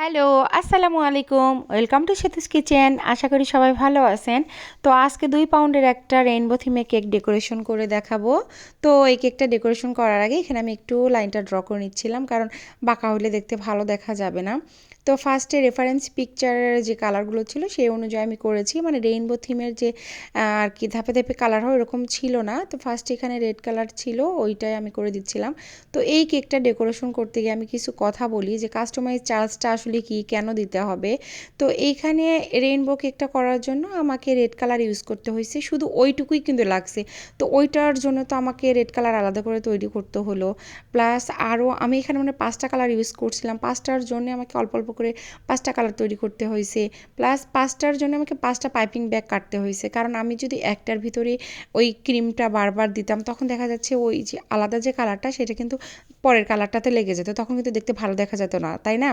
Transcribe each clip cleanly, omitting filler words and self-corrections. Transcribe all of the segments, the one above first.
Hello, আসসালামু আলাইকুম। Welcome to Sethu's kitchen. আশা করি সবাই ভালো আছেন। তো আজকে 2 পাউন্ডের একটা রেইনবো থিমে কেক ডেকোরেশন করে দেখাবো। তো এই কেকটা ডেকোরেশন করার আগে এখানে আমি একটু লাইনটা ড্র করে নিচ্ছিলাম, কারণ বাঁকা হলে দেখতে ভালো দেখা যাবে না। তো ফার্স্টে রেফারেন্স পিকচারের যে কালারগুলো ছিল সেই অনুযায়ী আমি করেছি, মানে রেইনবো থিমের যে আর কি ধাপে ধাপে কালার হয় ওরকম ছিল না। তো ফার্স্টে এখানে রেড কালার ছিল, ওইটাই আমি করে দিচ্ছিলাম। তো এই কেকটা ডেকোরেশন করতে গিয়ে আমি কিছু কথা বলি যে কাস্টমাইজ চার্জটা আসলে কি, কেন দিতে হবে। তো এইখানে রেইনবো কেকটা করার জন্য আমাকে রেড কালার ইউজ করতে হয়েছে, শুধু ওইটুকুই কিন্তু লাগছে। তো ওইটার জন্য তো আমাকে রেড কালার আলাদা করে তৈরি করতে হলো। প্লাস আরও আমি এখানে মানে 5টা কালার ইউজ করছিলাম, 5টার জন্য আমাকে অল্প অল্প করে 5টা কালার তৈরি করতে হয়েছে। প্লাস 5টার জন্য আমাকে 5টা পাইপিং ব্যাগ কাটতে হয়েছে, কারণ আমি যদি একটার ভিতরে ওই ক্রিমটা বারবার দিতাম তখন দেখা যাচ্ছে ওই যে আলাদা যে কালারটা সেটা কিন্তু পরের কালারটাতে লেগে যেত, তখন কিন্তু দেখতে ভালো দেখা যেত না, তাই না?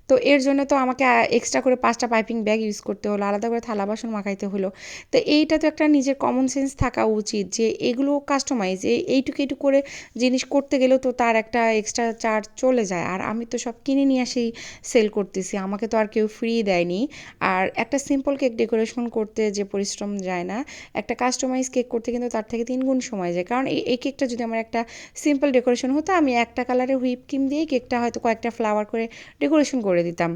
তো এর জন্য তো আমাকে এক্সট্রা করে 5টা পাইপিং ব্যাগ ইউজ করতে হলো, আলাদা করে থালা বাসন মাখাইতে হলো। তো এইটা তো একটা নিজের কমন সেন্স থাকা উচিত যে এগুলো কাস্টমাইজ এইটুকু এইটুকু করে জিনিস করতে গেলেও তো তার একটা এক্সট্রা চার্জ চলে যায়। আর আমি তো সব কিনে নিয়ে আসেই সেল করতেছি, আমাকে তো আর কেউ ফ্রি দেয়নি। আর একটা সিম্পল কেক ডেকোরেশন করতে যে পরিশ্রম যায় না, একটা কাস্টমাইজ কেক করতে কিন্তু তার থেকে 3 গুণ সময় যায়। কারণ এই কেকটা যদি আমার একটা সিম্পল ডেকোরেশন হতো, আমি একটা কালারের হুইপ ক্রিম দিয়ে কেকটা হয়তো কয়েকটা ফ্লাওয়ার করে ডেকোরেশন করে দিতাম।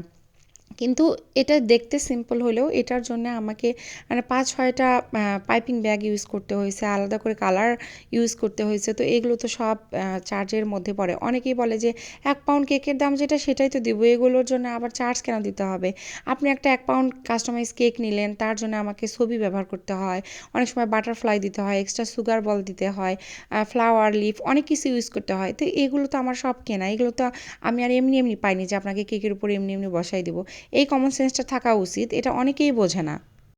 কিন্তু এটা দেখতে সিম্পল হলেও এটার জন্য আমাকে মানে 5-6টা পাইপিং ব্যাগ ইউজ করতে হয়েছে, আলাদা করে কালার ইউজ করতে হয়েছে। তো এগুলো তো সব চার্জের মধ্যে পড়ে। অনেকেই বলে যে 1 পাউন্ড কেকের দাম যেটা সেটাই তো দিব, এগুলোর জন্য আবার চার্জ কেন দিতে হবে? আপনি একটা 1 পাউন্ড কাস্টমাইজ কেক নিলেন, তার জন্য আমাকে ছবি ব্যবহার করতে হয়, অনেক সময় বাটারফ্লাই দিতে হয়, এক্সট্রা সুগার বল দিতে হয়, ফ্লাওয়ার লিফ অনেক কিছু ইউজ করতে হয়। তো এগুলো তো আমার সব কেনা, এগুলো তো আমি আর এমনি এমনি পাইনি যে আপনাকে কেকের উপরে এমনি এমনি বসাই দেবো। এই কমন সেন্সটা থাকা উচিত, এটা অনেকেই বোঝে না।